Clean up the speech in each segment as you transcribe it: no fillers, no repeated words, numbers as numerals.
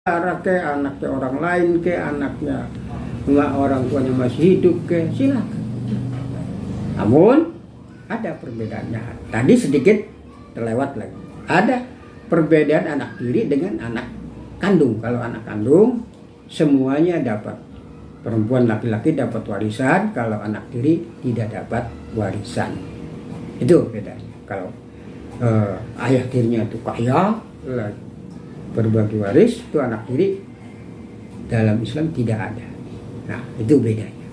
ke anaknya orang lain ke anaknya nggak orang tuanya masih hidup ke silakan. Namun ada perbedaannya. Tadi sedikit terlewat lagi. Ada perbedaan anak tiri dengan anak kandung. Kalau anak kandung semuanya dapat. Perempuan laki-laki dapat warisan, kalau anak tiri tidak dapat warisan. Itu bedanya. Kalau ayah tirinya itu kaya, berbagi waris, itu anak tiri dalam Islam tidak ada. Nah, itu bedanya.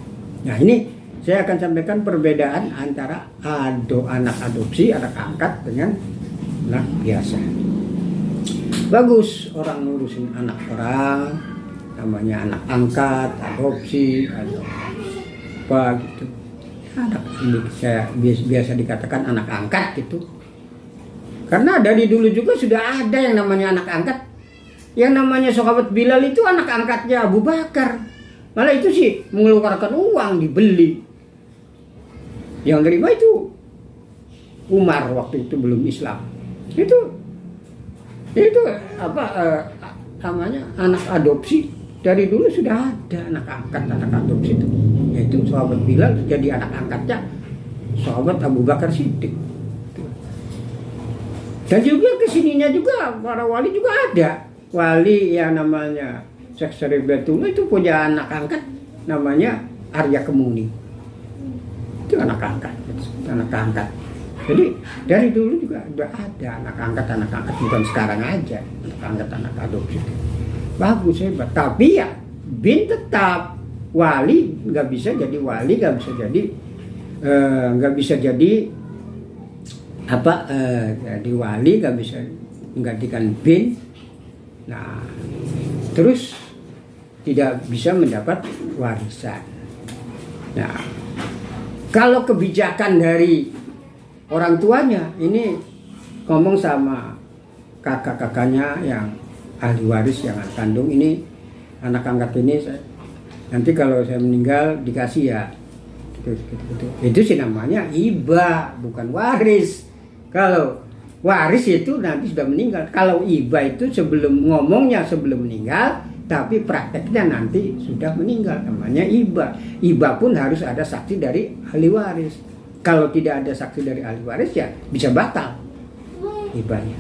Nah, ini saya akan sampaikan perbedaan antara anak adopsi, anak angkat dengan anak biasa. Bagus orang ngurusin anak orang, namanya anak angkat, adopsi, atau apa gitu. Anak ini saya biasa dikatakan anak angkat gitu. Karena dari dulu juga sudah ada yang namanya anak angkat. Yang namanya sahabat Bilal itu anak angkatnya Abu Bakar. Malah itu sih mengeluarkan uang dibeli. Yang terima itu Umar waktu itu belum Islam. Itu apa namanya anak adopsi. Dari dulu sudah ada anak angkat, anak adopsi itu. Yaitu sahabat Bilal jadi anak angkatnya sahabat Abu Bakar Siddiq. Dan juga kesininya juga para wali juga ada. Wali yang namanya Syekh Syaribatullah itu punya anak angkat namanya Arya Kemuni. Itu anak angkat. Jadi dari dulu juga udah ada anak angkat bukan sekarang aja. Anak adopsi. Bagus hebat. Tapi ya bin tetap wali nggak bisa jadi wali, nggak bisa jadi jadi wali, nggak bisa menggantikan bin. Nah, terus tidak bisa mendapat warisan. Nah, kalau kebijakan dari orang tuanya ini ngomong sama kakak-kakaknya yang ahli waris yang kandung ini, anak angkat ini nanti kalau saya meninggal dikasih ya gitu. Itu sih namanya hibah, bukan waris. Kalau waris itu nanti sudah meninggal. Kalau hibah itu sebelum meninggal, tapi prakteknya nanti sudah meninggal, namanya hibah. Hibah pun harus ada saksi dari ahli waris. Kalau tidak ada saksi dari ahli waris ya bisa batal hibahnya.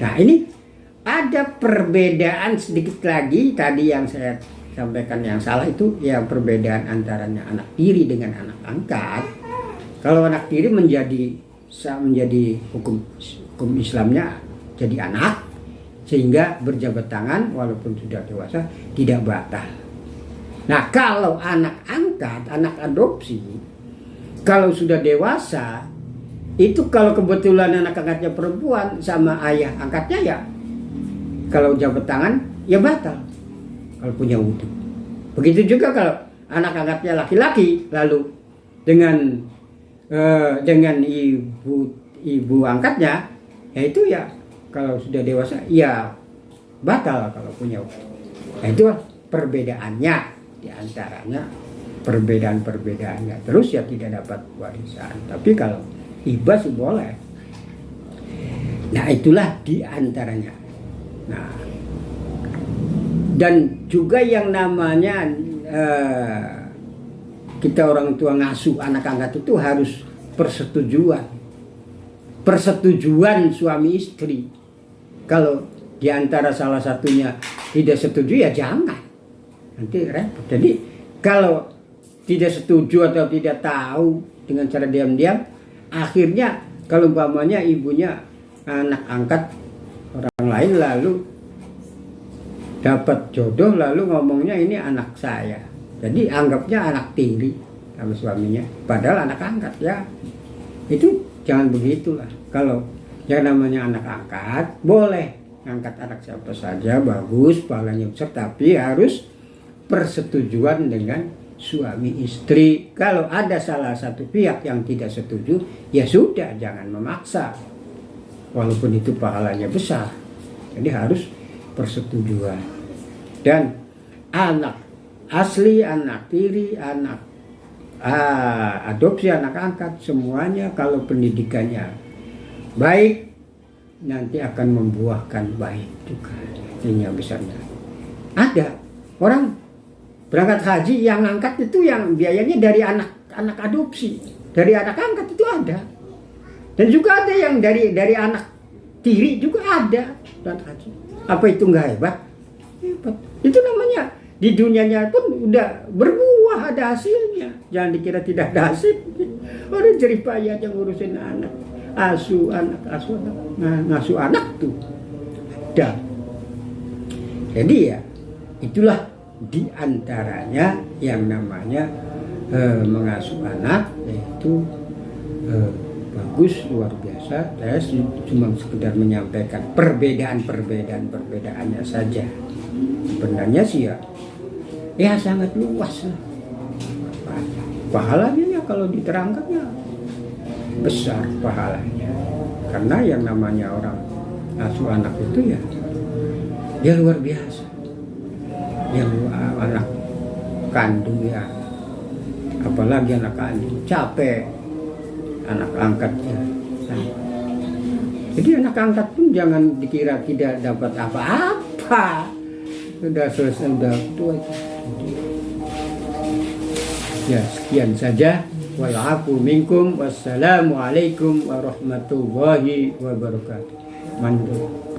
Nah, ini ada perbedaan sedikit lagi tadi yang saya sampaikan yang salah itu yang perbedaan antaranya anak tiri dengan anak angkat. Kalau anak tiri menjadi hukum Islamnya jadi anak sehingga berjabat tangan walaupun sudah dewasa tidak batal. Nah, kalau anak angkat, anak adopsi kalau sudah dewasa itu kalau kebetulan anak angkatnya perempuan sama ayah angkatnya ya kalau jabat tangan ya batal kalau punya wudhu. Begitu juga kalau anak angkatnya laki-laki lalu dengan ibu angkatnya ya itu ya kalau sudah dewasa ya batal kalau punya wudhu. Nah, itu perbedaannya di antaranya perbedaannya. Terus ya tidak dapat warisan. Tapi kalau hibah sih boleh. Nah, itulah di antaranya. Nah, dan juga yang namanya kita orang tua ngasuh anak angkat itu harus persetujuan suami istri. Kalau di antara salah satunya tidak setuju ya jangan, nanti repot. Jadi kalau tidak setuju atau tidak tahu dengan cara diam-diam, akhirnya kalau umpamanya ibunya anak angkat orang lain lalu dapat jodoh lalu ngomongnya ini anak saya, jadi anggapnya anak tiri sama suaminya padahal anak angkat ya. Itu jangan begitulah. Kalau yang namanya anak angkat boleh angkat anak siapa saja, bagus, pahalanya besar, tapi harus persetujuan dengan suami istri. Kalau ada salah satu pihak yang tidak setuju ya sudah, jangan memaksa walaupun itu pahalanya besar. Jadi harus persetujuan. Dan anak asli, anak tiri, anak adopsi, anak angkat, semuanya kalau pendidikannya baik nanti akan membuahkan baik juga. Intinya besarnya Ada orang berangkat haji yang angkat itu yang biayanya dari anak adopsi, dari anak angkat itu ada. Dan juga ada yang dari anak tiri juga ada berangkat haji. Apa itu nggak hebat? Hebat. Itu namanya di dunianya pun udah berbuah, ada hasilnya. Jangan dikira tidak ada hasil. Orang jerih payah aja ngurusin anak, asuh ngasuh anak tuh ada. Jadi ya itulah diantaranya yang namanya mengasuh anak, yaitu bagus, luar biasa. Saya cuma sekedar menyampaikan perbedaannya saja. Sebenarnya sih ya sangat luas lah. Pahalanya ya kalau diterangkannya besar pahalanya. Karena yang namanya orang asuh anak itu ya luar biasa. Yang anak kandung ya, apalagi anak kandung capek, anak angkatnya. Jadi anak angkat pun jangan dikira tidak dapat apa-apa. Sudah selesai, sudah tua itu. Ya sekian saja. Wal-afu minkum. Wassalamualaikum warahmatullahi wabarakatuh. Mantap.